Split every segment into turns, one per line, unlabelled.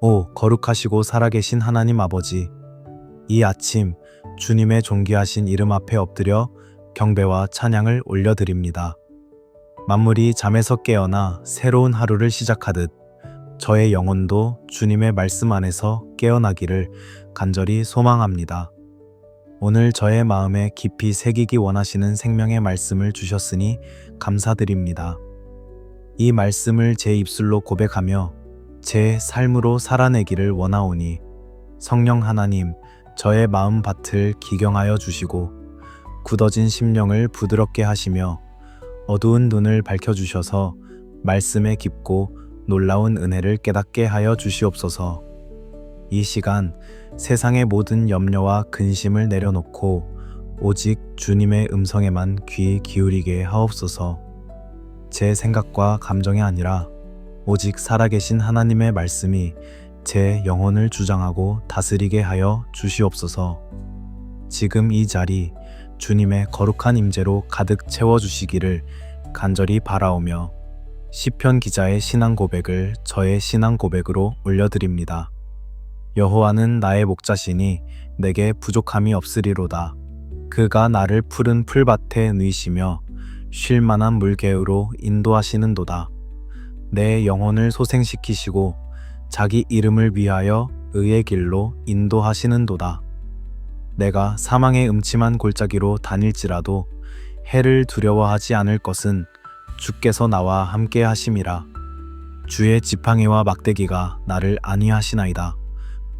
오, 거룩하시고 살아계신 하나님 아버지, 이 아침 주님의 존귀하신 이름 앞에 엎드려 경배와 찬양을 올려드립니다. 만물이 잠에서 깨어나 새로운 하루를 시작하듯 저의 영혼도 주님의 말씀 안에서 깨어나기를 간절히 소망합니다. 오늘 저의 마음에 깊이 새기기 원하시는 생명의 말씀을 주셨으니 감사드립니다. 이 말씀을 제 입술로 고백하며 제 삶으로 살아내기를 원하오니 성령 하나님, 저의 마음 밭을 기경하여 주시고 굳어진 심령을 부드럽게 하시며 어두운 눈을 밝혀주셔서 말씀의 깊고 놀라운 은혜를 깨닫게 하여 주시옵소서. 이 시간 세상의 모든 염려와 근심을 내려놓고 오직 주님의 음성에만 귀 기울이게 하옵소서. 제 생각과 감정이 아니라 오직 살아계신 하나님의 말씀이 제 영혼을 주장하고 다스리게 하여 주시옵소서. 지금 이 자리 주님의 거룩한 임재로 가득 채워주시기를 간절히 바라오며 시편 기자의 신앙 고백을 저의 신앙 고백으로 올려드립니다. 여호와는 나의 목자시니 내게 부족함이 없으리로다. 그가 나를 푸른 풀밭에 누이시며 쉴 만한 물개우로 인도하시는도다. 내 영혼을 소생시키시고 자기 이름을 위하여 의의 길로 인도하시는도다. 내가 사망의 음침한 골짜기로 다닐지라도 해를 두려워하지 않을 것은 주께서 나와 함께 하심이라. 주의 지팡이와 막대기가 나를 안위하시나이다.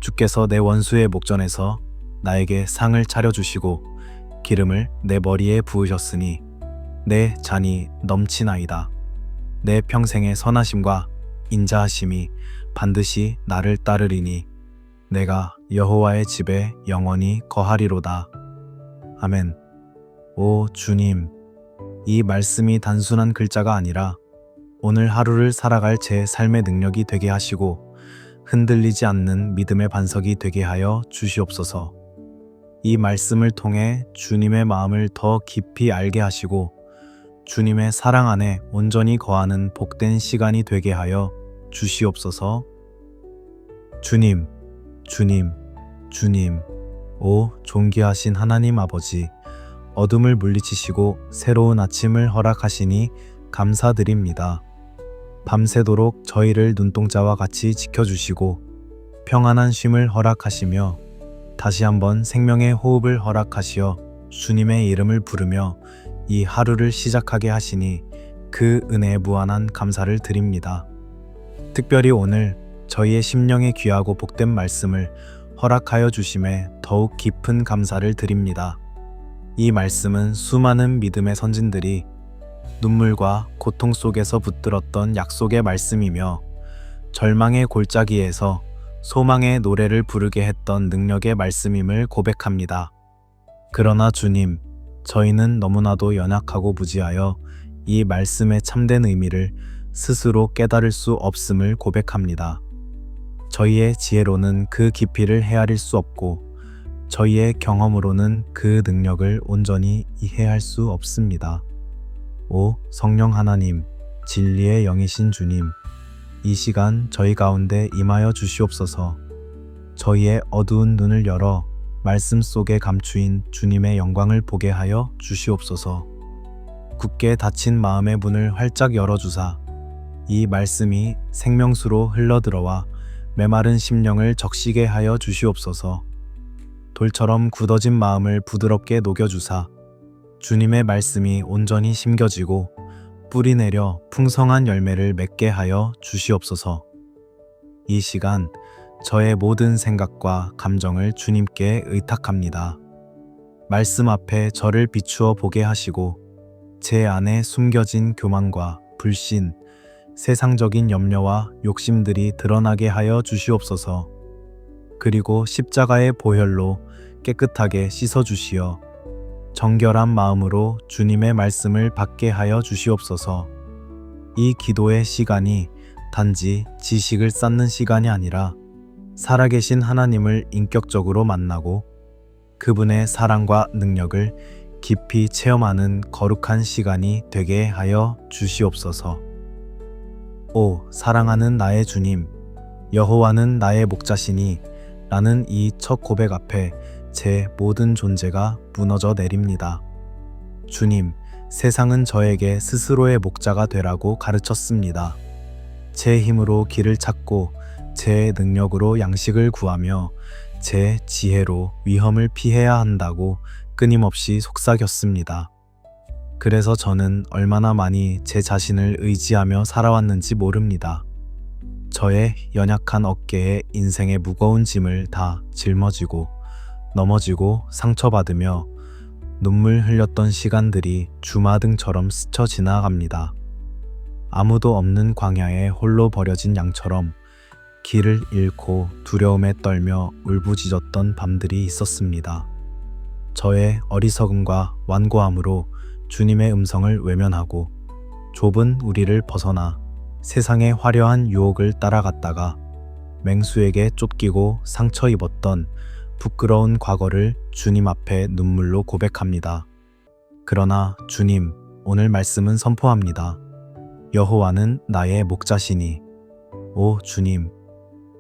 주께서 내 원수의 목전에서 나에게 상을 차려주시고 기름을 내 머리에 부으셨으니 내 잔이 넘치나이다. 내 평생의 선하심과 인자하심이 반드시 나를 따르리니 내가 여호와의 집에 영원히 거하리로다. 아멘. 오 주님, 이 말씀이 단순한 글자가 아니라 오늘 하루를 살아갈 제 삶의 능력이 되게 하시고 흔들리지 않는 믿음의 반석이 되게 하여 주시옵소서. 이 말씀을 통해 주님의 마음을 더 깊이 알게 하시고 주님의 사랑 안에 온전히 거하는 복된 시간이 되게 하여 주시옵소서. 주님, 주님, 주님, 오 존귀하신 하나님 아버지, 어둠을 물리치시고 새로운 아침을 허락하시니 감사드립니다. 밤새도록 저희를 눈동자와 같이 지켜주시고 평안한 쉼을 허락하시며 다시 한번 생명의 호흡을 허락하시어 주님의 이름을 부르며 이 하루를 시작하게 하시니 그 은혜에 무한한 감사를 드립니다. 특별히 오늘 저희의 심령에 귀하고 복된 말씀을 허락하여 주심에 더욱 깊은 감사를 드립니다. 이 말씀은 수많은 믿음의 선진들이 눈물과 고통 속에서 붙들었던 약속의 말씀이며 절망의 골짜기에서 소망의 노래를 부르게 했던 능력의 말씀임을 고백합니다. 그러나 주님, 저희는 너무나도 연약하고 무지하여 이 말씀의 참된 의미를 스스로 깨달을 수 없음을 고백합니다. 저희의 지혜로는 그 깊이를 헤아릴 수 없고 저희의 경험으로는 그 능력을 온전히 이해할 수 없습니다. 오 성령 하나님, 진리의 영이신 주님, 이 시간 저희 가운데 임하여 주시옵소서. 저희의 어두운 눈을 열어 말씀 속에 감추인 주님의 영광을 보게 하여 주시옵소서. 굳게 닫힌 마음의 문을 활짝 열어주사 이 말씀이 생명수로 흘러들어와 메마른 심령을 적시게 하여 주시옵소서. 돌처럼 굳어진 마음을 부드럽게 녹여주사 주님의 말씀이 온전히 심겨지고 뿌리 내려 풍성한 열매를 맺게 하여 주시옵소서. 이 시간 저의 모든 생각과 감정을 주님께 의탁합니다. 말씀 앞에 저를 비추어 보게 하시고 제 안에 숨겨진 교만과 불신, 세상적인 염려와 욕심들이 드러나게 하여 주시옵소서. 그리고 십자가의 보혈로 깨끗하게 씻어주시어 정결한 마음으로 주님의 말씀을 받게 하여 주시옵소서. 이 기도의 시간이 단지 지식을 쌓는 시간이 아니라 살아계신 하나님을 인격적으로 만나고 그분의 사랑과 능력을 깊이 체험하는 거룩한 시간이 되게 하여 주시옵소서. 오 사랑하는 나의 주님, 여호와는 나의 목자시니 라는 이 첫 고백 앞에 제 모든 존재가 무너져 내립니다. 주님, 세상은 저에게 스스로의 목자가 되라고 가르쳤습니다. 제 힘으로 길을 찾고 제 능력으로 양식을 구하며 제 지혜로 위험을 피해야 한다고 끊임없이 속삭였습니다. 그래서 저는 얼마나 많이 제 자신을 의지하며 살아왔는지 모릅니다. 저의 연약한 어깨에 인생의 무거운 짐을 다 짊어지고 넘어지고 상처받으며 눈물 흘렸던 시간들이 주마등처럼 스쳐 지나갑니다. 아무도 없는 광야에 홀로 버려진 양처럼 길을 잃고 두려움에 떨며 울부짖었던 밤들이 있었습니다. 저의 어리석음과 완고함으로 주님의 음성을 외면하고 좁은 우리를 벗어나 세상의 화려한 유혹을 따라갔다가 맹수에게 쫓기고 상처 입었던 부끄러운 과거를 주님 앞에 눈물로 고백합니다. 그러나 주님, 오늘 말씀은 선포합니다. 여호와는 나의 목자시니. 오 주님,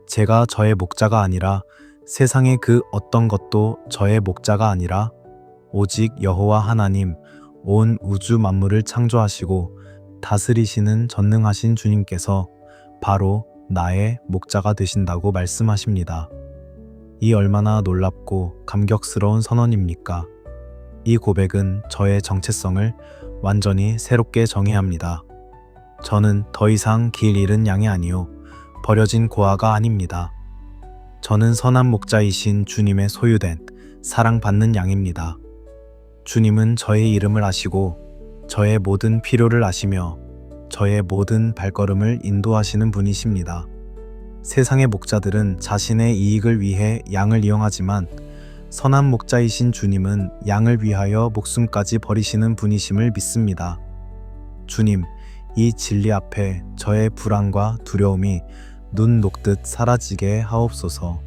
제가 저의 목자가 아니라 세상의 그 어떤 것도 저의 목자가 아니라 오직 여호와 하나님, 온 우주 만물을 창조하시고 다스리시는 전능하신 주님께서 바로 나의 목자가 되신다고 말씀하십니다. 이 얼마나 놀랍고 감격스러운 선언입니까? 이 고백은 저의 정체성을 완전히 새롭게 정의합니다. 저는 더 이상 길 잃은 양이 아니요 버려진 고아가 아닙니다. 저는 선한 목자이신 주님의 소유된 사랑받는 양입니다. 주님은 저의 이름을 아시고 저의 모든 필요를 아시며 저의 모든 발걸음을 인도하시는 분이십니다. 세상의 목자들은 자신의 이익을 위해 양을 이용하지만 선한 목자이신 주님은 양을 위하여 목숨까지 버리시는 분이심을 믿습니다. 주님, 이 진리 앞에 저의 불안과 두려움이 눈 녹듯 사라지게 하옵소서.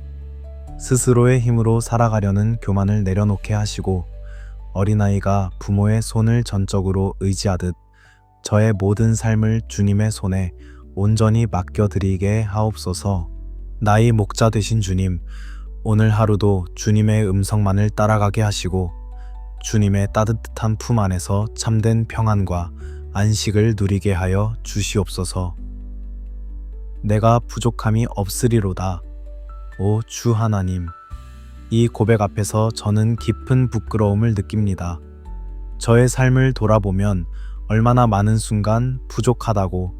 스스로의 힘으로 살아가려는 교만을 내려놓게 하시고 어린아이가 부모의 손을 전적으로 의지하듯 저의 모든 삶을 주님의 손에 온전히 맡겨드리게 하옵소서. 나의 목자 되신 주님, 오늘 하루도 주님의 음성만을 따라가게 하시고 주님의 따뜻한 품 안에서 참된 평안과 안식을 누리게 하여 주시옵소서. 내가 부족함이 없으리로다. 오 주 하나님, 이 고백 앞에서 저는 깊은 부끄러움을 느낍니다. 저의 삶을 돌아보면 얼마나 많은 순간 부족하다고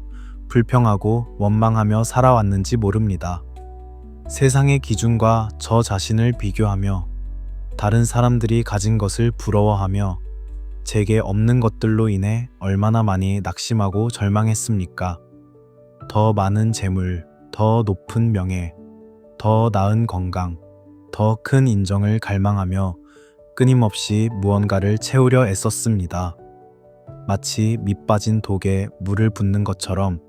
불평하고 원망하며 살아왔는지 모릅니다. 세상의 기준과 저 자신을 비교하며 다른 사람들이 가진 것을 부러워하며 제게 없는 것들로 인해 얼마나 많이 낙심하고 절망했습니까? 더 많은 재물, 더 높은 명예, 더 나은 건강, 더 큰 인정을 갈망하며 끊임없이 무언가를 채우려 애썼습니다. 마치 밑 빠진 독에 물을 붓는 것처럼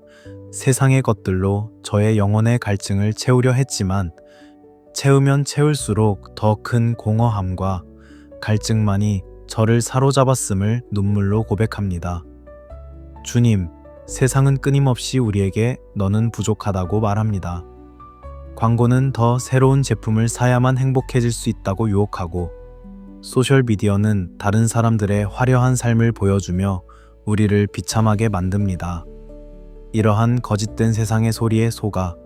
세상의 것들로 저의 영혼의 갈증을 채우려 했지만 채우면 채울수록 더 큰 공허함과 갈증만이 저를 사로잡았음을 눈물로 고백합니다. 주님, 세상은 끊임없이 우리에게 너는 부족하다고 말합니다. 광고는 더 새로운 제품을 사야만 행복해질 수 있다고 유혹하고 소셜미디어는 다른 사람들의 화려한 삶을 보여주며 우리를 비참하게 만듭니다. 이러한 거짓된 세상의 소리에 속아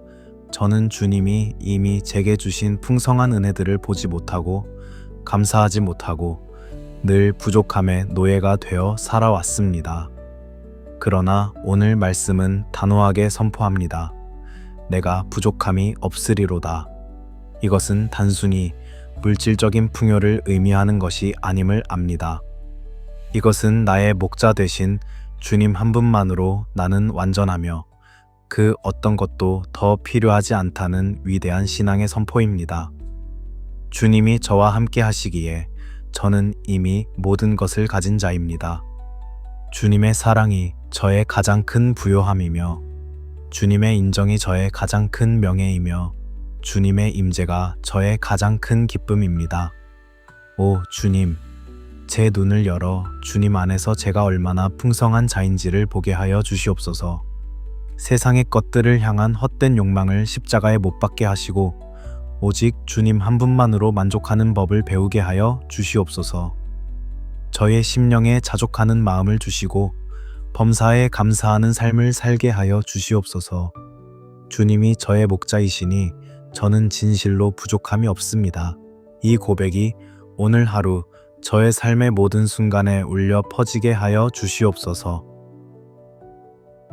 저는 주님이 이미 제게 주신 풍성한 은혜들을 보지 못하고 감사하지 못하고 늘 부족함의 노예가 되어 살아왔습니다. 그러나 오늘 말씀은 단호하게 선포합니다. 내가 부족함이 없으리로다. 이것은 단순히 물질적인 풍요를 의미하는 것이 아님을 압니다. 이것은 나의 목자 되신 주님 한 분만으로 나는 완전하며 그 어떤 것도 더 필요하지 않다는 위대한 신앙의 선포입니다. 주님이 저와 함께 하시기에 저는 이미 모든 것을 가진 자입니다. 주님의 사랑이 저의 가장 큰 부요함이며 주님의 인정이 저의 가장 큰 명예이며 주님의 임재가 저의 가장 큰 기쁨입니다. 오 주님, 제 눈을 열어 주님 안에서 제가 얼마나 풍성한 자인지를 보게 하여 주시옵소서. 세상의 것들을 향한 헛된 욕망을 십자가에 못 박게 하시고 오직 주님 한 분만으로 만족하는 법을 배우게 하여 주시옵소서. 저의 심령에 자족하는 마음을 주시고 범사에 감사하는 삶을 살게 하여 주시옵소서. 주님이 저의 목자이시니 저는 진실로 부족함이 없습니다. 이 고백이 오늘 하루 저의 삶의 모든 순간에 울려 퍼지게 하여 주시옵소서.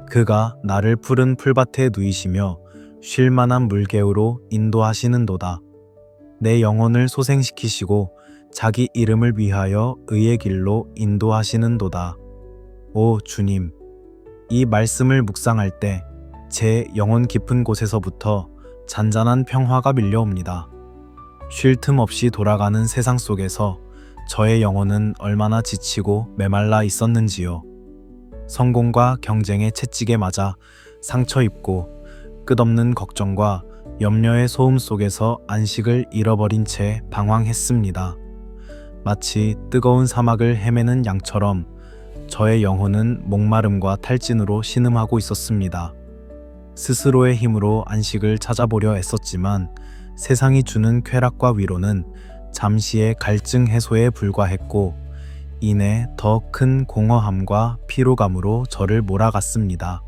그가 나를 푸른 풀밭에 누이시며 쉴 만한 물개우로 인도하시는도다. 내 영혼을 소생시키시고 자기 이름을 위하여 의의 길로 인도하시는도다. 오 주님, 이 말씀을 묵상할 때 제 영혼 깊은 곳에서부터 잔잔한 평화가 밀려옵니다. 쉴 틈 없이 돌아가는 세상 속에서 저의 영혼은 얼마나 지치고 메말라 있었는지요. 성공과 경쟁의 채찍에 맞아 상처 입고 끝없는 걱정과 염려의 소음 속에서 안식을 잃어버린 채 방황했습니다. 마치 뜨거운 사막을 헤매는 양처럼 저의 영혼은 목마름과 탈진으로 신음하고 있었습니다. 스스로의 힘으로 안식을 찾아보려 애썼지만 세상이 주는 쾌락과 위로는 잠시의 갈증 해소에 불과했고 이내 더 큰 공허함과 피로감으로 저를 몰아갔습니다.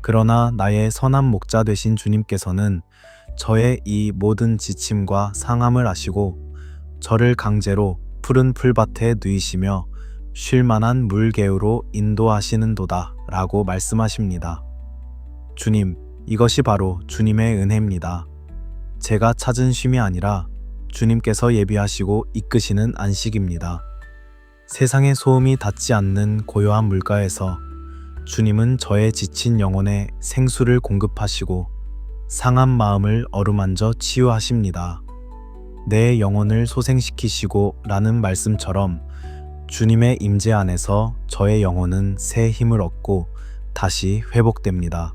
그러나 나의 선한 목자 되신 주님께서는 저의 이 모든 지침과 상함을 아시고 저를 강제로 푸른 풀밭에 누이시며 쉴만한 물개우로 인도하시는도다 라고 말씀하십니다. 주님, 이것이 바로 주님의 은혜입니다. 제가 찾은 쉼이 아니라 주님께서 예비하시고 이끄시는 안식입니다. 세상의 소음이 닿지 않는 고요한 물가에서 주님은 저의 지친 영혼에 생수를 공급하시고 상한 마음을 어루만져 치유하십니다. 내 영혼을 소생시키시고 라는 말씀처럼 주님의 임재 안에서 저의 영혼은 새 힘을 얻고 다시 회복됩니다.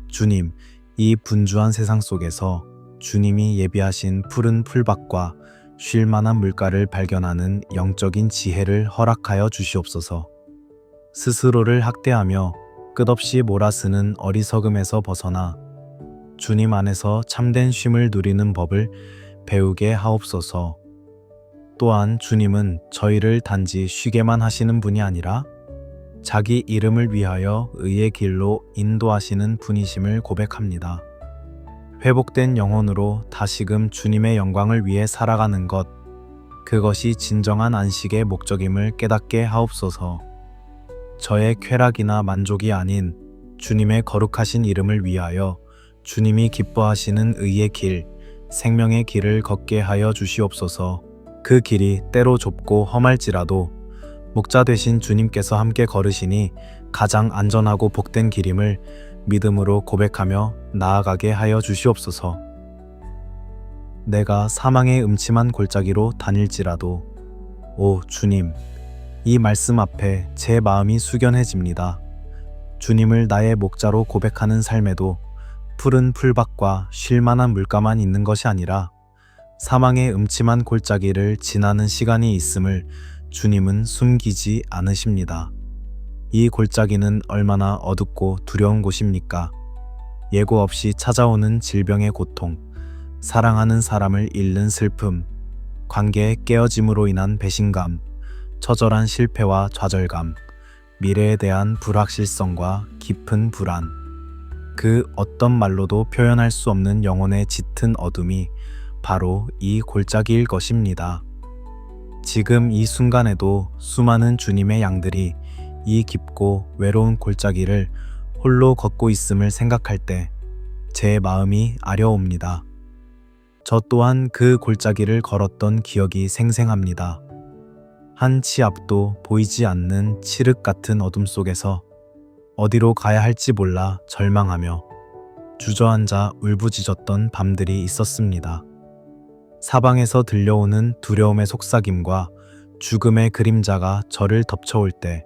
주님, 이 분주한 세상 속에서 주님이 예비하신 푸른 풀밭과 쉴 만한 물가를 발견하는 영적인 지혜를 허락하여 주시옵소서. 스스로를 학대하며 끝없이 몰아쓰는 어리석음에서 벗어나 주님 안에서 참된 쉼을 누리는 법을 배우게 하옵소서. 또한 주님은 저희를 단지 쉬게만 하시는 분이 아니라 자기 이름을 위하여 의의 길로 인도하시는 분이심을 고백합니다. 회복된 영혼으로 다시금 주님의 영광을 위해 살아가는 것, 그것이 진정한 안식의 목적임을 깨닫게 하옵소서. 저의 쾌락이나 만족이 아닌 주님의 거룩하신 이름을 위하여 주님이 기뻐하시는 의의 길, 생명의 길을 걷게 하여 주시옵소서. 그 길이 때로 좁고 험할지라도 목자 되신 주님께서 함께 걸으시니 가장 안전하고 복된 길임을 믿음으로 고백하며 나아가게 하여 주시옵소서. 내가 사망의 음침한 골짜기로 다닐지라도 오 주님, 이 말씀 앞에 제 마음이 숙연해집니다. 주님을 나의 목자로 고백하는 삶에도 푸른 풀밭과 쉴만한 물가만 있는 것이 아니라 사망의 음침한 골짜기를 지나는 시간이 있음을 주님은 숨기지 않으십니다. 이 골짜기는 얼마나 어둡고 두려운 곳입니까? 예고 없이 찾아오는 질병의 고통, 사랑하는 사람을 잃는 슬픔, 관계의 깨어짐으로 인한 배신감, 처절한 실패와 좌절감, 미래에 대한 불확실성과 깊은 불안, 그 어떤 말로도 표현할 수 없는 영혼의 짙은 어둠이 바로 이 골짜기일 것입니다. 지금 이 순간에도 수많은 주님의 양들이 이 깊고 외로운 골짜기를 홀로 걷고 있음을 생각할 때 제 마음이 아려옵니다. 저 또한 그 골짜기를 걸었던 기억이 생생합니다. 한 치 앞도 보이지 않는 칠흑 같은 어둠 속에서 어디로 가야 할지 몰라 절망하며 주저앉아 울부짖었던 밤들이 있었습니다. 사방에서 들려오는 두려움의 속삭임과 죽음의 그림자가 저를 덮쳐올 때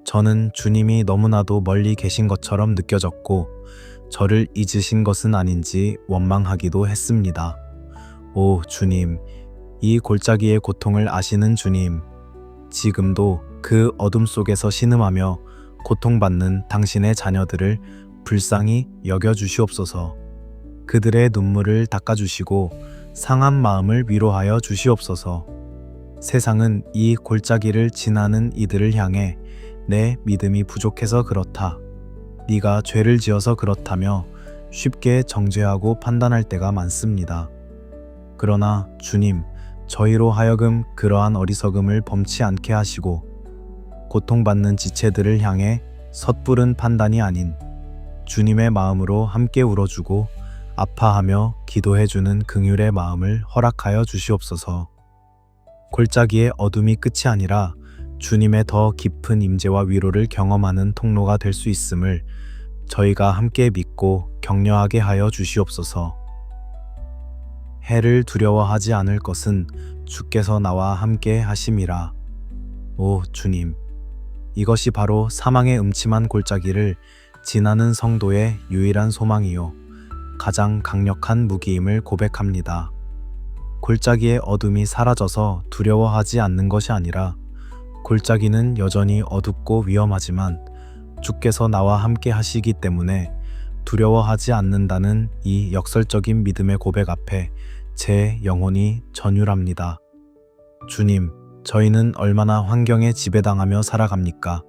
저는 주님이 너무나도 멀리 계신 것처럼 느껴졌고 저를 잊으신 것은 아닌지 원망하기도 했습니다. 오 주님, 이 골짜기의 고통을 아시는 주님, 지금도 그 어둠 속에서 신음하며 고통받는 당신의 자녀들을 불쌍히 여겨주시옵소서. 그들의 눈물을 닦아주시고 상한 마음을 위로하여 주시옵소서. 세상은 이 골짜기를 지나는 이들을 향해 내 믿음이 부족해서 그렇다. 네가 죄를 지어서 그렇다며 쉽게 정죄하고 판단할 때가 많습니다. 그러나 주님, 저희로 하여금 그러한 어리석음을 범치 않게 하시고 고통받는 지체들을 향해 섣부른 판단이 아닌 주님의 마음으로 함께 울어주고 아파하며 기도해주는 긍휼의 마음을 허락하여 주시옵소서. 골짜기의 어둠이 끝이 아니라 주님의 더 깊은 임재와 위로를 경험하는 통로가 될 수 있음을 저희가 함께 믿고 격려하게 하여 주시옵소서. 해를 두려워하지 않을 것은 주께서 나와 함께 하심이라. 오 주님, 이것이 바로 사망의 음침한 골짜기를 지나는 성도의 유일한 소망이요 가장 강력한 무기임을 고백합니다. 골짜기의 어둠이 사라져서 두려워하지 않는 것이 아니라 골짜기는 여전히 어둡고 위험하지만 주께서 나와 함께 하시기 때문에 두려워하지 않는다는 이 역설적인 믿음의 고백 앞에 제 영혼이 전율합니다. 주님, 저희는 얼마나 환경에 지배당하며 살아갑니까?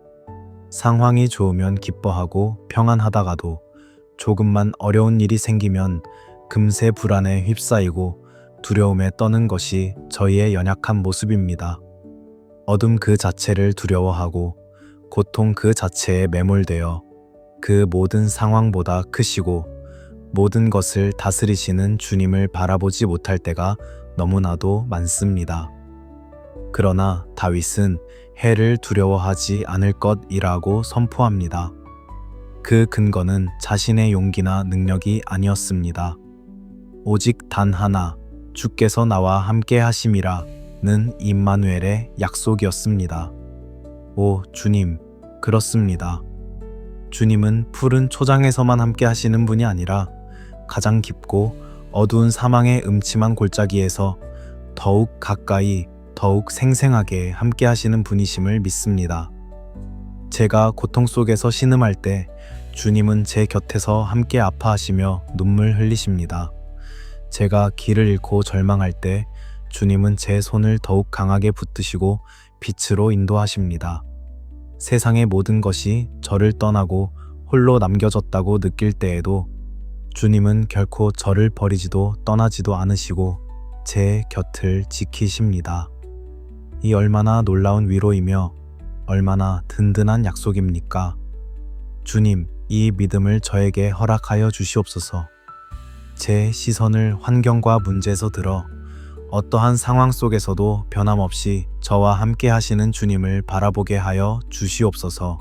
상황이 좋으면 기뻐하고 평안하다가도 조금만 어려운 일이 생기면 금세 불안에 휩싸이고 두려움에 떠는 것이 저희의 연약한 모습입니다. 어둠 그 자체를 두려워하고 고통 그 자체에 매몰되어 그 모든 상황보다 크시고 모든 것을 다스리시는 주님을 바라보지 못할 때가 너무나도 많습니다. 그러나 다윗은 해를 두려워하지 않을 것이라고 선포합니다. 그 근거는 자신의 용기나 능력이 아니었습니다. 오직 단 하나, 주께서 나와 함께 하심이라는 임마누엘의 약속이었습니다. 오 주님, 그렇습니다. 주님은 푸른 초장에서만 함께 하시는 분이 아니라 가장 깊고 어두운 사망의 음침한 골짜기에서 더욱 가까이 더욱 생생하게 함께 하시는 분이심을 믿습니다. 제가 고통 속에서 신음할 때 주님은 제 곁에서 함께 아파하시며 눈물 흘리십니다. 제가 길을 잃고 절망할 때 주님은 제 손을 더욱 강하게 붙드시고 빛으로 인도하십니다. 세상의 모든 것이 저를 떠나고 홀로 남겨졌다고 느낄 때에도 주님은 결코 저를 버리지도 떠나지도 않으시고 제 곁을 지키십니다. 이 얼마나 놀라운 위로이며 얼마나 든든한 약속입니까? 주님, 이 믿음을 저에게 허락하여 주시옵소서. 제 시선을 환경과 문제에서 들어 어떠한 상황 속에서도 변함없이 저와 함께 하시는 주님을 바라보게 하여 주시옵소서.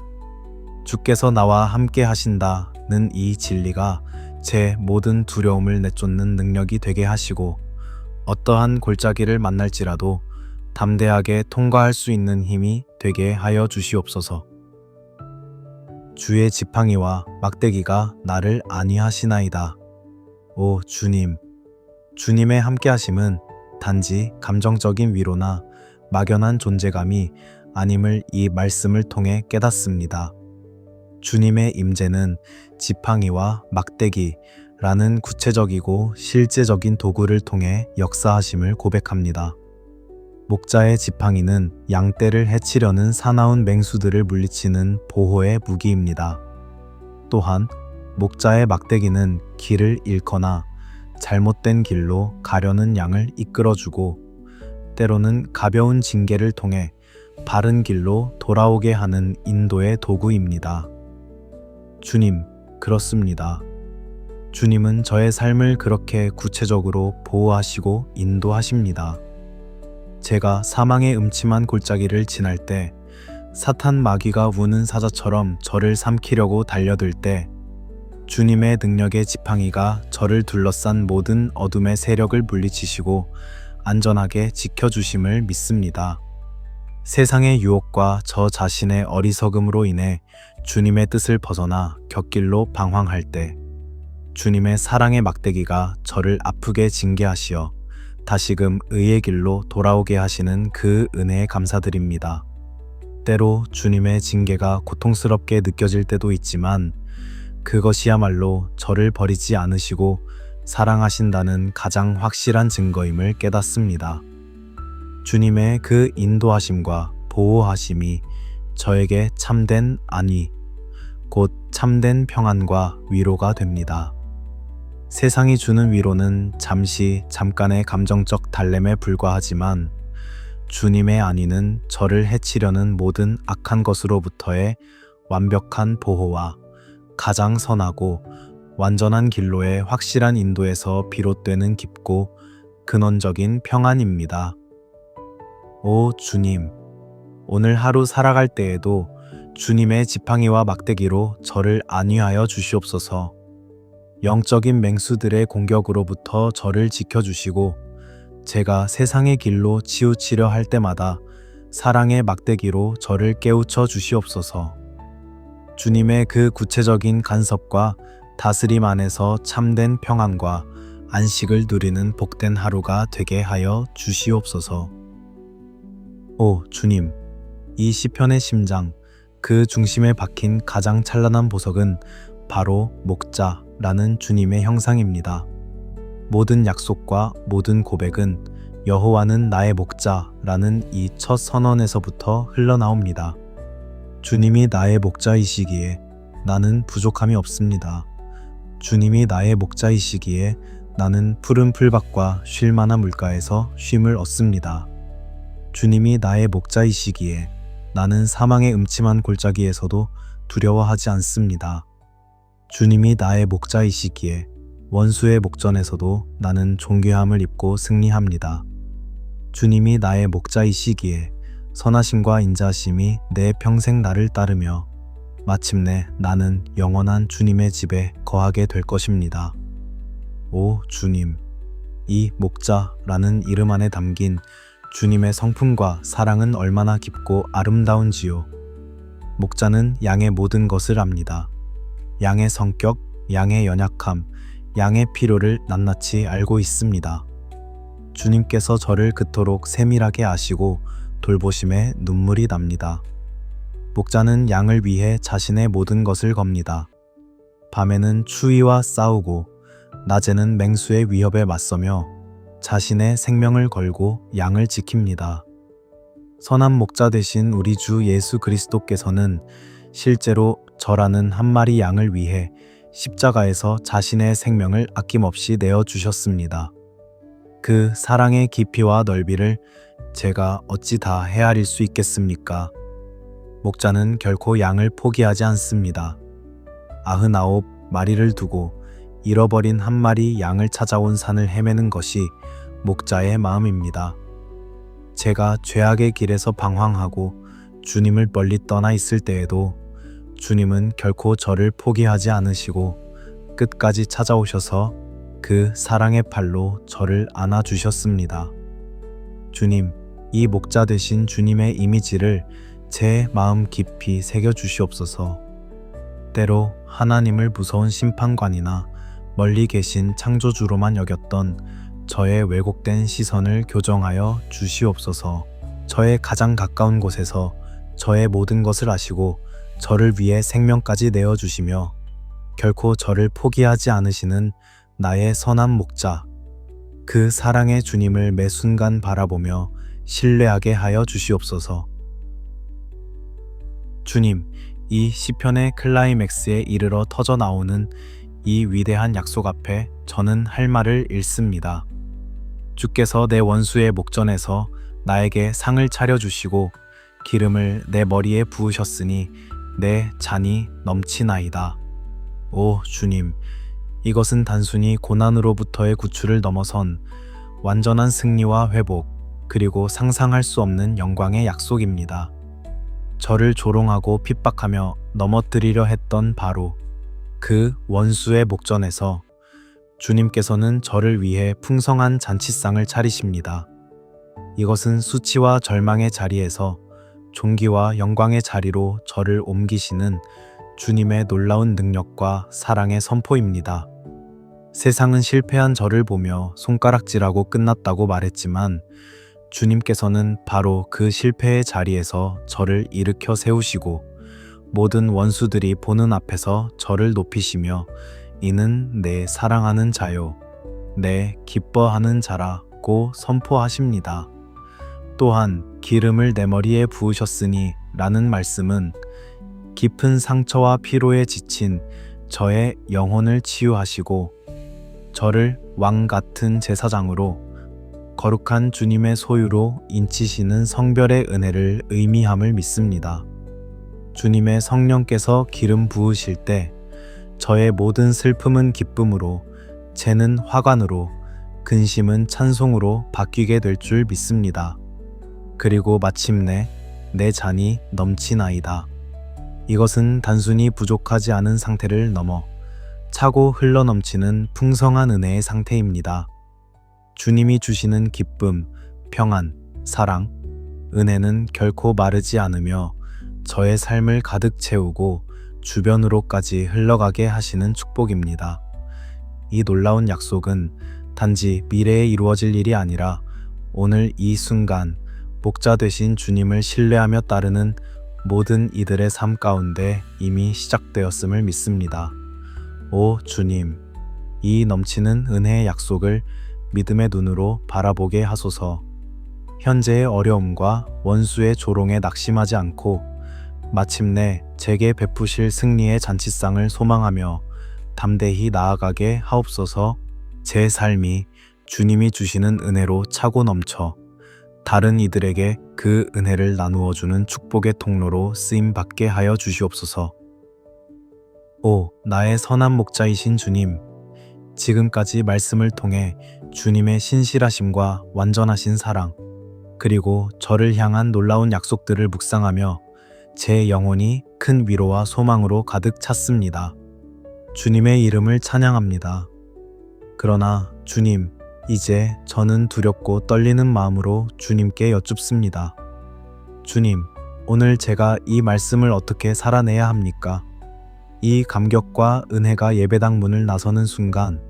주께서 나와 함께 하신다는 이 진리가 제 모든 두려움을 내쫓는 능력이 되게 하시고 어떠한 골짜기를 만날지라도 담대하게 통과할 수 있는 힘이 되게 하여 주시옵소서. 주의 지팡이와 막대기가 나를 안위하시나이다. 오 주님, 주님의 함께하심은 단지 감정적인 위로나 막연한 존재감이 아님을 이 말씀을 통해 깨닫습니다. 주님의 임재는 지팡이와 막대기라는 구체적이고 실제적인 도구를 통해 역사하심을 고백합니다. 목자의 지팡이는 양떼를 해치려는 사나운 맹수들을 물리치는 보호의 무기입니다. 또한 목자의 막대기는 길을 잃거나 잘못된 길로 가려는 양을 이끌어주고 때로는 가벼운 징계를 통해 바른 길로 돌아오게 하는 인도의 도구입니다. 주님, 그렇습니다. 주님은 저의 삶을 그렇게 구체적으로 보호하시고 인도하십니다. 제가 사망의 음침한 골짜기를 지날 때 사탄 마귀가 우는 사자처럼 저를 삼키려고 달려들 때 주님의 능력의 지팡이가 저를 둘러싼 모든 어둠의 세력을 물리치시고 안전하게 지켜주심을 믿습니다. 세상의 유혹과 저 자신의 어리석음으로 인해 주님의 뜻을 벗어나 곁길로 방황할 때 주님의 사랑의 막대기가 저를 아프게 징계하시어 다시금 의의 길로 돌아오게 하시는 그 은혜에 감사드립니다. 때로 주님의 징계가 고통스럽게 느껴질 때도 있지만 그것이야말로 저를 버리지 않으시고 사랑하신다는 가장 확실한 증거임을 깨닫습니다. 주님의 그 인도하심과 보호하심이 저에게 참된 안위, 곧 참된 평안과 위로가 됩니다. 세상이 주는 위로는 잠깐의 감정적 달램에 불과하지만 주님의 안위는 저를 해치려는 모든 악한 것으로부터의 완벽한 보호와 가장 선하고 완전한 길로의 확실한 인도에서 비롯되는 깊고 근원적인 평안입니다. 오 주님, 오늘 하루 살아갈 때에도 주님의 지팡이와 막대기로 저를 안위하여 주시옵소서. 영적인 맹수들의 공격으로부터 저를 지켜주시고 제가 세상의 길로 치우치려 할 때마다 사랑의 막대기로 저를 깨우쳐 주시옵소서. 주님의 그 구체적인 간섭과 다스림 안에서 참된 평안과 안식을 누리는 복된 하루가 되게 하여 주시옵소서. 오 주님, 이 시편의 심장, 그 중심에 박힌 가장 찬란한 보석은 바로 목자라는 주님의 형상입니다. 모든 약속과 모든 고백은 여호와는 나의 목자라는 이 첫 선언에서부터 흘러나옵니다. 주님이 나의 목자이시기에 나는 부족함이 없습니다. 주님이 나의 목자이시기에 나는 푸른 풀밭과 쉴 만한 물가에서 쉼을 얻습니다. 주님이 나의 목자이시기에 나는 사망의 음침한 골짜기에서도 두려워하지 않습니다. 주님이 나의 목자이시기에 원수의 목전에서도 나는 존귀함을 입고 승리합니다. 주님이 나의 목자이시기에 선하심과 인자하심이 내 평생 나를 따르며 마침내 나는 영원한 주님의 집에 거하게 될 것입니다. 오 주님, 이 목자라는 이름 안에 담긴 주님의 성품과 사랑은 얼마나 깊고 아름다운지요. 목자는 양의 모든 것을 압니다. 양의 성격, 양의 연약함, 양의 필요를 낱낱이 알고 있습니다. 주님께서 저를 그토록 세밀하게 아시고 돌보심에 눈물이 납니다. 목자는 양을 위해 자신의 모든 것을 겁니다. 밤에는 추위와 싸우고 낮에는 맹수의 위협에 맞서며 자신의 생명을 걸고 양을 지킵니다. 선한 목자 되신 우리 주 예수 그리스도께서는 실제로 저라는 한 마리 양을 위해 십자가에서 자신의 생명을 아낌없이 내어주셨습니다. 그 사랑의 깊이와 넓이를 제가 어찌 다 헤아릴 수 있겠습니까? 목자는 결코 양을 포기하지 않습니다. 99마리를 두고 잃어버린 한 마리 양을 찾아온 산을 헤매는 것이 목자의 마음입니다. 제가 죄악의 길에서 방황하고 주님을 멀리 떠나 있을 때에도 주님은 결코 저를 포기하지 않으시고 끝까지 찾아오셔서 그 사랑의 팔로 저를 안아주셨습니다. 주님, 이 목자 되신 주님의 이미지를 제 마음 깊이 새겨주시옵소서. 때로 하나님을 무서운 심판관이나 멀리 계신 창조주로만 여겼던 저의 왜곡된 시선을 교정하여 주시옵소서. 저의 가장 가까운 곳에서 저의 모든 것을 아시고 저를 위해 생명까지 내어주시며 결코 저를 포기하지 않으시는 나의 선한 목자, 그 사랑의 주님을 매 순간 바라보며 신뢰하게 하여 주시옵소서. 주님, 이 시편의 클라이맥스에 이르러 터져 나오는 이 위대한 약속 앞에 저는 할 말을 잃습니다. 주께서 내 원수의 목전에서 나에게 상을 차려주시고 기름을 내 머리에 부으셨으니 내 잔이 넘치나이다. 오 주님, 이것은 단순히 고난으로부터의 구출을 넘어선 완전한 승리와 회복, 그리고 상상할 수 없는 영광의 약속입니다. 저를 조롱하고 핍박하며 넘어뜨리려 했던 바로 그 원수의 목전에서 주님께서는 저를 위해 풍성한 잔치상을 차리십니다. 이것은 수치와 절망의 자리에서 존귀와 영광의 자리로 저를 옮기시는 주님의 놀라운 능력과 사랑의 선포입니다. 세상은 실패한 저를 보며 손가락질하고 끝났다고 말했지만 주님께서는 바로 그 실패의 자리에서 저를 일으켜 세우시고 모든 원수들이 보는 앞에서 저를 높이시며 이는 내 사랑하는 자요, 내 기뻐하는 자라고 선포하십니다. 또한 기름을 내 머리에 부으셨으니 라는 말씀은 깊은 상처와 피로에 지친 저의 영혼을 치유하시고 저를 왕 같은 제사장으로 거룩한 주님의 소유로 인치시는 성별의 은혜를 의미함을 믿습니다. 주님의 성령께서 기름 부으실 때 저의 모든 슬픔은 기쁨으로, 죄는 화관으로, 근심은 찬송으로 바뀌게 될 줄 믿습니다. 그리고 마침내 내 잔이 넘치나이다. 이것은 단순히 부족하지 않은 상태를 넘어 차고 흘러넘치는 풍성한 은혜의 상태입니다. 주님이 주시는 기쁨, 평안, 사랑, 은혜는 결코 마르지 않으며 저의 삶을 가득 채우고 주변으로까지 흘러가게 하시는 축복입니다. 이 놀라운 약속은 단지 미래에 이루어질 일이 아니라 오늘 이 순간 목자 되신 주님을 신뢰하며 따르는 모든 이들의 삶 가운데 이미 시작되었음을 믿습니다. 오 주님, 이 넘치는 은혜의 약속을 믿음의 눈으로 바라보게 하소서. 현재의 어려움과 원수의 조롱에 낙심하지 않고 마침내 제게 베푸실 승리의 잔치상을 소망하며 담대히 나아가게 하옵소서. 제 삶이 주님이 주시는 은혜로 차고 넘쳐 다른 이들에게 그 은혜를 나누어 주는 축복의 통로로 쓰임받게 하여 주시옵소서. 오, 나의 선한 목자이신 주님, 지금까지 말씀을 통해 주님의 신실하심과 완전하신 사랑, 그리고 저를 향한 놀라운 약속들을 묵상하며 제 영혼이 큰 위로와 소망으로 가득 찼습니다. 주님의 이름을 찬양합니다. 그러나 주님, 이제 저는 두렵고 떨리는 마음으로 주님께 여쭙습니다. 주님, 오늘 제가 이 말씀을 어떻게 살아내야 합니까? 이 감격과 은혜가 예배당 문을 나서는 순간,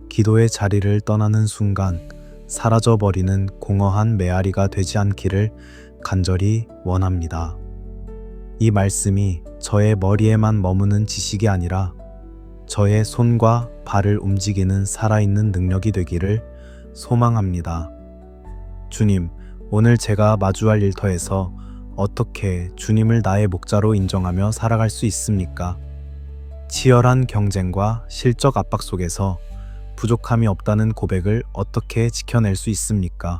기도의 자리를 떠나는 순간 사라져버리는 공허한 메아리가 되지 않기를 간절히 원합니다. 이 말씀이 저의 머리에만 머무는 지식이 아니라 저의 손과 발을 움직이는 살아있는 능력이 되기를 소망합니다. 주님, 오늘 제가 마주할 일터에서 어떻게 주님을 나의 목자로 인정하며 살아갈 수 있습니까? 치열한 경쟁과 실적 압박 속에서 부족함이 없다는 고백을 어떻게 지켜낼 수 있습니까?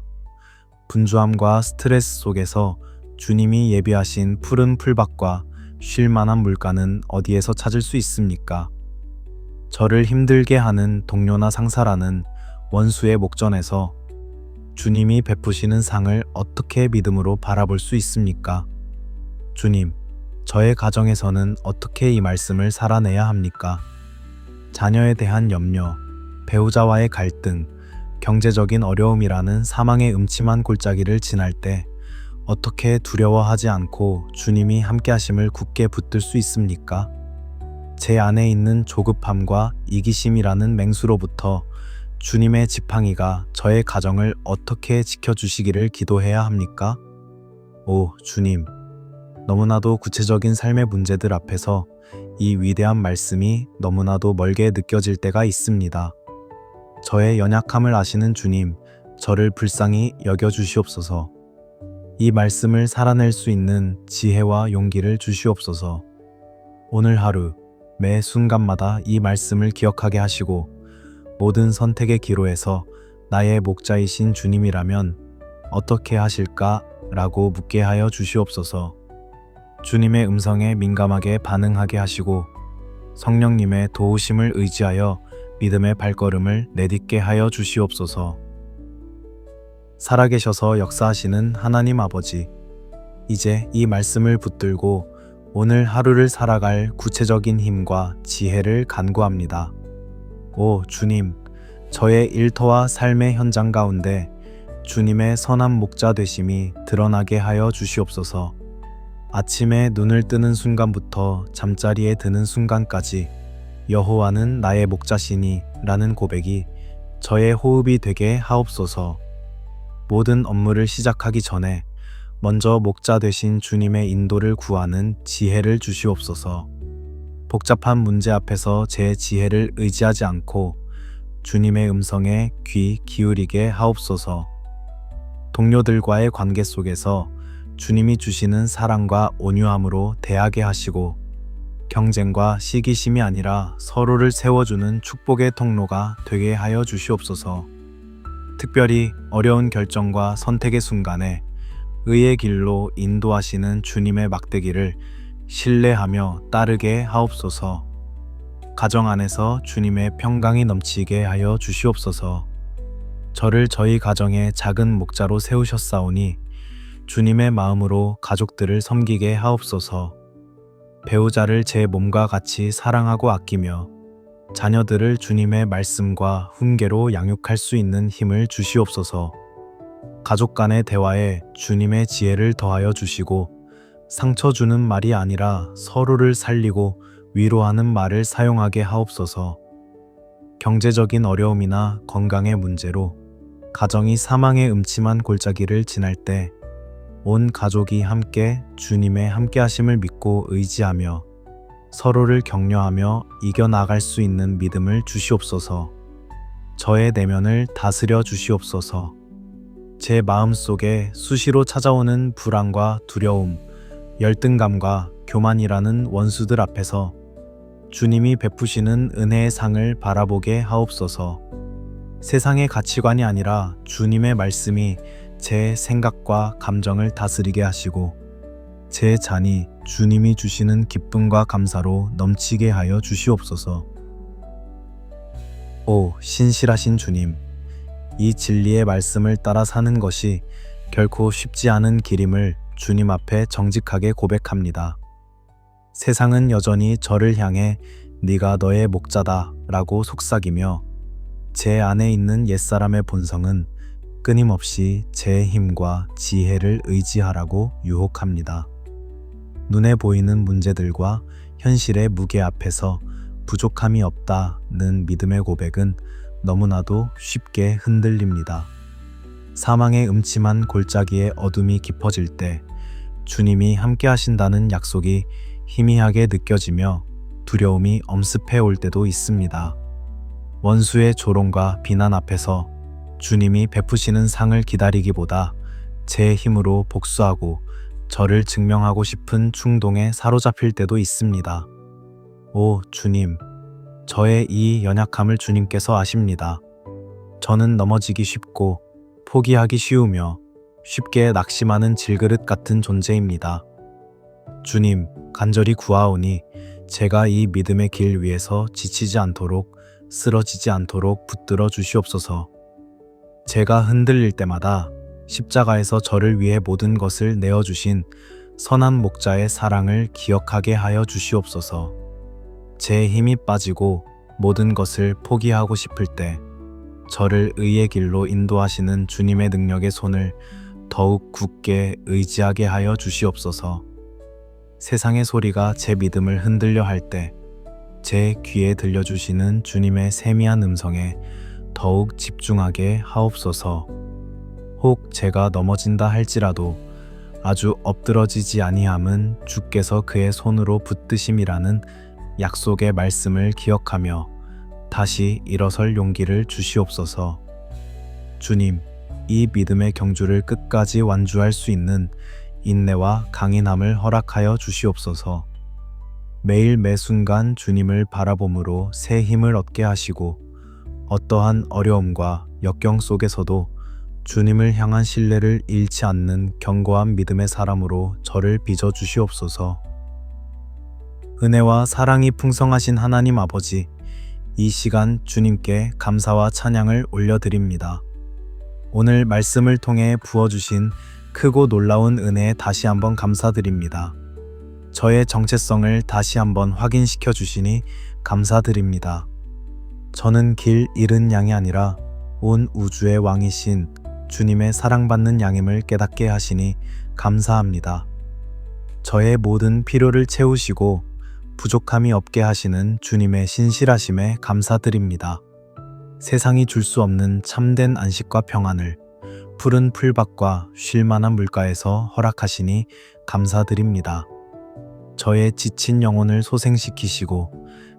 분주함과 스트레스 속에서 주님이 예비하신 푸른 풀밭과 쉴 만한 물가는 어디에서 찾을 수 있습니까? 저를 힘들게 하는 동료나 상사라는 원수의 목전에서 주님이 베푸시는 상을 어떻게 믿음으로 바라볼 수 있습니까? 주님, 저의 가정에서는 어떻게 이 말씀을 살아내야 합니까? 자녀에 대한 염려, 배우자와의 갈등, 경제적인 어려움이라는 사망의 음침한 골짜기를 지날 때 어떻게 두려워하지 않고 주님이 함께하심을 굳게 붙들 수 있습니까? 제 안에 있는 조급함과 이기심이라는 맹수로부터 주님의 지팡이가 저의 가정을 어떻게 지켜주시기를 기도해야 합니까? 오 주님, 너무나도 구체적인 삶의 문제들 앞에서 이 위대한 말씀이 너무나도 멀게 느껴질 때가 있습니다. 저의 연약함을 아시는 주님, 저를 불쌍히 여겨주시옵소서. 이 말씀을 살아낼 수 있는 지혜와 용기를 주시옵소서. 오늘 하루 매 순간마다 이 말씀을 기억하게 하시고 모든 선택의 기로에서 나의 목자이신 주님이라면 어떻게 하실까? 라고 묻게 하여 주시옵소서. 주님의 음성에 민감하게 반응하게 하시고 성령님의 도우심을 의지하여 믿음의 발걸음을 내딛게 하여 주시옵소서. 살아계셔서 역사하시는 하나님 아버지, 이제 이 말씀을 붙들고 오늘 하루를 살아갈 구체적인 힘과 지혜를 간구합니다. 오 주님, 저의 일터와 삶의 현장 가운데 주님의 선한 목자 되심이 드러나게 하여 주시옵소서. 아침에 눈을 뜨는 순간부터 잠자리에 드는 순간까지 여호와는 나의 목자시니 라는 고백이 저의 호흡이 되게 하옵소서. 모든 업무를 시작하기 전에 먼저 목자 되신 주님의 인도를 구하는 지혜를 주시옵소서. 복잡한 문제 앞에서 제 지혜를 의지하지 않고 주님의 음성에 귀 기울이게 하옵소서. 동료들과의 관계 속에서 주님이 주시는 사랑과 온유함으로 대하게 하시고, 경쟁과 시기심이 아니라 서로를 세워주는 축복의 통로가 되게 하여 주시옵소서. 특별히 어려운 결정과 선택의 순간에 의의 길로 인도하시는 주님의 막대기를 신뢰하며 따르게 하옵소서. 가정 안에서 주님의 평강이 넘치게 하여 주시옵소서. 저를 저희 가정의 작은 목자로 세우셨사오니 주님의 마음으로 가족들을 섬기게 하옵소서. 배우자를 제 몸과 같이 사랑하고 아끼며 자녀들을 주님의 말씀과 훈계로 양육할 수 있는 힘을 주시옵소서. 가족 간의 대화에 주님의 지혜를 더하여 주시고, 상처 주는 말이 아니라 서로를 살리고 위로하는 말을 사용하게 하옵소서. 경제적인 어려움이나 건강의 문제로 가정이 사망의 음침한 골짜기를 지날 때 온 가족이 함께 주님의 함께하심을 믿고 의지하며 서로를 격려하며 이겨나갈 수 있는 믿음을 주시옵소서. 저의 내면을 다스려 주시옵소서. 제 마음속에 수시로 찾아오는 불안과 두려움, 열등감과 교만이라는 원수들 앞에서 주님이 베푸시는 은혜의 상을 바라보게 하옵소서. 세상의 가치관이 아니라 주님의 말씀이 제 생각과 감정을 다스리게 하시고, 제 잔이 주님이 주시는 기쁨과 감사로 넘치게 하여 주시옵소서. 오 신실하신 주님, 이 진리의 말씀을 따라 사는 것이 결코 쉽지 않은 길임을 주님 앞에 정직하게 고백합니다. 세상은 여전히 저를 향해 네가 너의 목자다 라고 속삭이며, 제 안에 있는 옛사람의 본성은 끊임없이 제 힘과 지혜를 의지하라고 유혹합니다. 눈에 보이는 문제들과 현실의 무게 앞에서 부족함이 없다는 믿음의 고백은 너무나도 쉽게 흔들립니다. 사망의 음침한 골짜기에 어둠이 깊어질 때 주님이 함께 하신다는 약속이 희미하게 느껴지며 두려움이 엄습해 올 때도 있습니다. 원수의 조롱과 비난 앞에서 주님이 베푸시는 상을 기다리기보다 제 힘으로 복수하고 저를 증명하고 싶은 충동에 사로잡힐 때도 있습니다. 오 주님, 저의 이 연약함을 주님께서 아십니다. 저는 넘어지기 쉽고 포기하기 쉬우며 쉽게 낙심하는 질그릇 같은 존재입니다. 주님, 간절히 구하오니 제가 이 믿음의 길 위에서 지치지 않도록, 쓰러지지 않도록 붙들어 주시옵소서. 제가 흔들릴 때마다 십자가에서 저를 위해 모든 것을 내어주신 선한 목자의 사랑을 기억하게 하여 주시옵소서. 제 힘이 빠지고 모든 것을 포기하고 싶을 때 저를 의의 길로 인도하시는 주님의 능력의 손을 더욱 굳게 의지하게 하여 주시옵소서. 세상의 소리가 제 믿음을 흔들려 할 때 제 귀에 들려주시는 주님의 세미한 음성에 더욱 집중하게 하옵소서. 혹 제가 넘어진다 할지라도 아주 엎드러지지 아니함은 주께서 그의 손으로 붙드심이라는 약속의 말씀을 기억하며 다시 일어설 용기를 주시옵소서. 주님, 이 믿음의 경주를 끝까지 완주할 수 있는 인내와 강인함을 허락하여 주시옵소서. 매일 매순간 주님을 바라봄으로 새 힘을 얻게 하시고, 어떠한 어려움과 역경 속에서도 주님을 향한 신뢰를 잃지 않는 견고한 믿음의 사람으로 저를 빚어 주시옵소서. 은혜와 사랑이 풍성하신 하나님 아버지, 이 시간 주님께 감사와 찬양을 올려드립니다. 오늘 말씀을 통해 부어주신 크고 놀라운 은혜에 다시 한번 감사드립니다. 저의 정체성을 다시 한번 확인시켜 주시니 감사드립니다. 저는 길 잃은 양이 아니라 온 우주의 왕이신 주님의 사랑받는 양임을 깨닫게 하시니 감사합니다. 저의 모든 필요를 채우시고 부족함이 없게 하시는 주님의 신실하심에 감사드립니다. 세상이 줄 수 없는 참된 안식과 평안을, 푸른 풀밭과 쉴만한 물가에서 허락하시니 감사드립니다. 저의 지친 영혼을 소생시키시고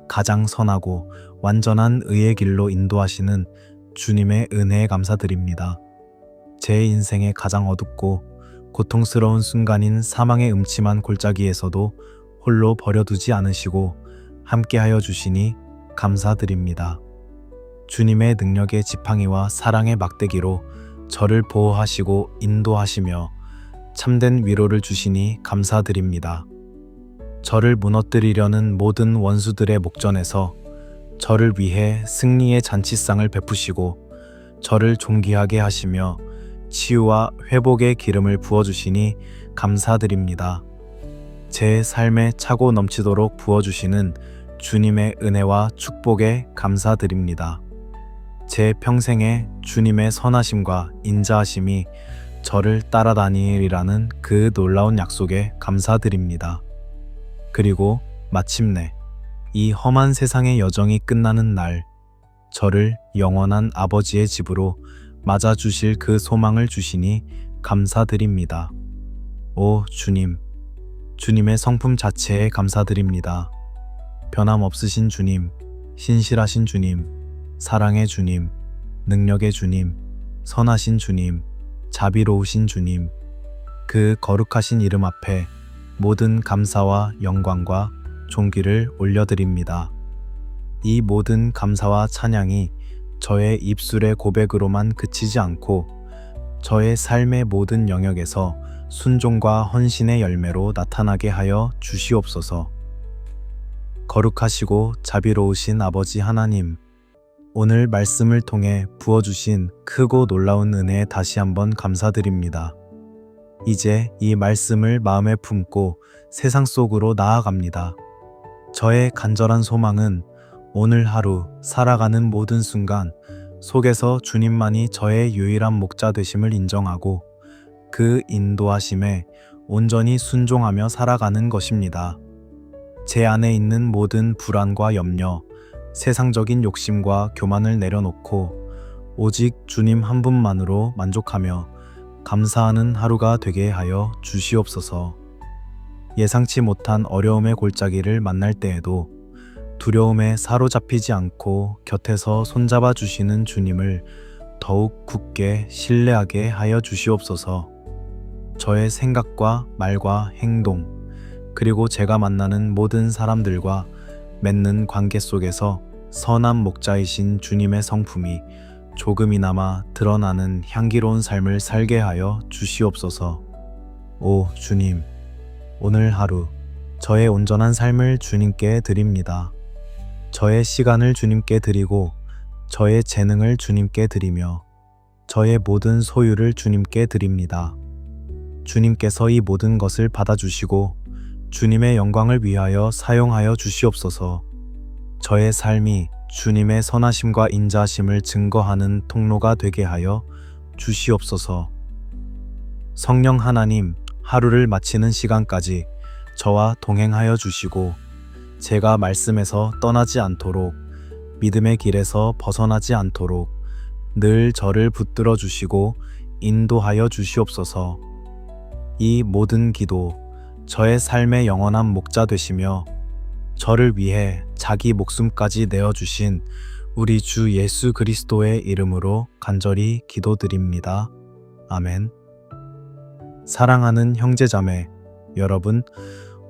가장 선하고 완전한 의의 길로 인도하시는 주님의 은혜에 감사드립니다. 제 인생의 가장 어둡고 고통스러운 순간인 사망의 음침한 골짜기에서도 홀로 버려두지 않으시고 함께하여 주시니 감사드립니다. 주님의 능력의 지팡이와 사랑의 막대기로 저를 보호하시고 인도하시며 참된 위로를 주시니 감사드립니다. 저를 무너뜨리려는 모든 원수들의 목전에서 저를 위해 승리의 잔치상을 베푸시고 저를 존귀하게 하시며 치유와 회복의 기름을 부어주시니 감사드립니다. 제 삶에 차고 넘치도록 부어주시는 주님의 은혜와 축복에 감사드립니다. 제 평생에 주님의 선하심과 인자하심이 저를 따라다니리라는 그 놀라운 약속에 감사드립니다. 그리고 마침내 이 험한 세상의 여정이 끝나는 날, 저를 영원한 아버지의 집으로 맞아주실 그 소망을 주시니 감사드립니다. 오 주님, 주님의 성품 자체에 감사드립니다. 변함없으신 주님, 신실하신 주님, 사랑의 주님, 능력의 주님, 선하신 주님, 자비로우신 주님, 그 거룩하신 이름 앞에 모든 감사와 영광과 존귀를 올려드립니다. 이 모든 감사와 찬양이 저의 입술의 고백으로만 그치지 않고 저의 삶의 모든 영역에서 순종과 헌신의 열매로 나타나게 하여 주시옵소서. 거룩하시고 자비로우신 아버지 하나님, 오늘 말씀을 통해 부어주신 크고 놀라운 은혜에 다시 한번 감사드립니다. 이제 이 말씀을 마음에 품고 세상 속으로 나아갑니다. 저의 간절한 소망은 오늘 하루 살아가는 모든 순간 속에서 주님만이 저의 유일한 목자 되심을 인정하고 그 인도하심에 온전히 순종하며 살아가는 것입니다. 제 안에 있는 모든 불안과 염려, 세상적인 욕심과 교만을 내려놓고 오직 주님 한 분만으로 만족하며 감사하는 하루가 되게 하여 주시옵소서. 예상치 못한 어려움의 골짜기를 만날 때에도 두려움에 사로잡히지 않고 곁에서 손잡아 주시는 주님을 더욱 굳게 신뢰하게 하여 주시옵소서. 저의 생각과 말과 행동, 그리고 제가 만나는 모든 사람들과 맺는 관계 속에서 선한 목자이신 주님의 성품이 조금이나마 드러나는 향기로운 삶을 살게 하여 주시옵소서. 오 주님, 오늘 하루 저의 온전한 삶을 주님께 드립니다. 저의 시간을 주님께 드리고 저의 재능을 주님께 드리며 저의 모든 소유를 주님께 드립니다. 주님께서 이 모든 것을 받아주시고 주님의 영광을 위하여 사용하여 주시옵소서. 저의 삶이 주님의 선하심과 인자하심을 증거하는 통로가 되게 하여 주시옵소서. 성령 하나님, 하루를 마치는 시간까지 저와 동행하여 주시고 제가 말씀에서 떠나지 않도록, 믿음의 길에서 벗어나지 않도록 늘 저를 붙들어 주시고 인도하여 주시옵소서. 이 모든 기도, 저의 삶의 영원한 목자 되시며 저를 위해 자기 목숨까지 내어주신 우리 주 예수 그리스도의 이름으로 간절히 기도드립니다. 아멘. 사랑하는 형제자매, 여러분,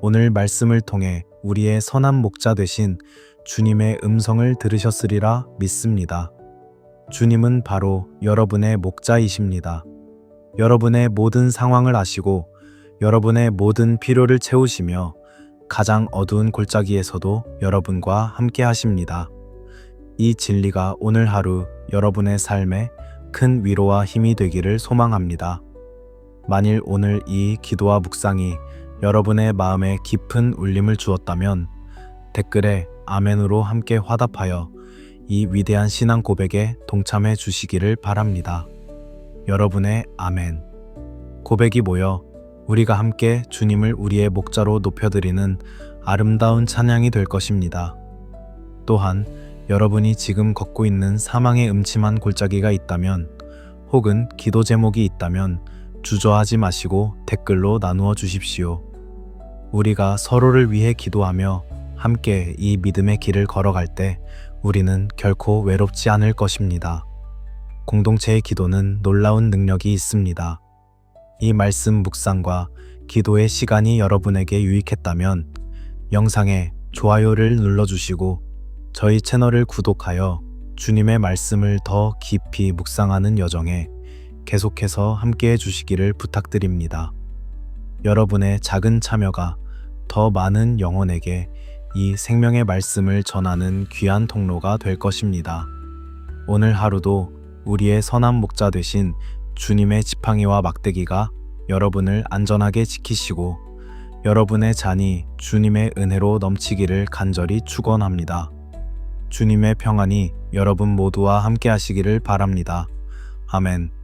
오늘 말씀을 통해 우리의 선한 목자 되신 주님의 음성을 들으셨으리라 믿습니다. 주님은 바로 여러분의 목자이십니다. 여러분의 모든 상황을 아시고 여러분의 모든 필요를 채우시며 가장 어두운 골짜기에서도 여러분과 함께 하십니다. 이 진리가 오늘 하루 여러분의 삶에 큰 위로와 힘이 되기를 소망합니다. 만일 오늘 이 기도와 묵상이 여러분의 마음에 깊은 울림을 주었다면 댓글에 아멘으로 함께 화답하여 이 위대한 신앙 고백에 동참해 주시기를 바랍니다. 여러분의 아멘 고백이 모여 우리가 함께 주님을 우리의 목자로 높여드리는 아름다운 찬양이 될 것입니다. 또한 여러분이 지금 걷고 있는 사망의 음침한 골짜기가 있다면 혹은 기도 제목이 있다면 주저하지 마시고 댓글로 나누어 주십시오. 우리가 서로를 위해 기도하며 함께 이 믿음의 길을 걸어갈 때 우리는 결코 외롭지 않을 것입니다. 공동체의 기도는 놀라운 능력이 있습니다. 이 말씀 묵상과 기도의 시간이 여러분에게 유익했다면 영상에 좋아요를 눌러주시고 저희 채널을 구독하여 주님의 말씀을 더 깊이 묵상하는 여정에 계속해서 함께해 주시기를 부탁드립니다. 여러분의 작은 참여가 더 많은 영혼에게 이 생명의 말씀을 전하는 귀한 통로가 될 것입니다. 오늘 하루도 우리의 선한 목자 되신 주님의 지팡이와 막대기가 여러분을 안전하게 지키시고 여러분의 잔이 주님의 은혜로 넘치기를 간절히 축원합니다. 주님의 평안이 여러분 모두와 함께 하시기를 바랍니다. 아멘.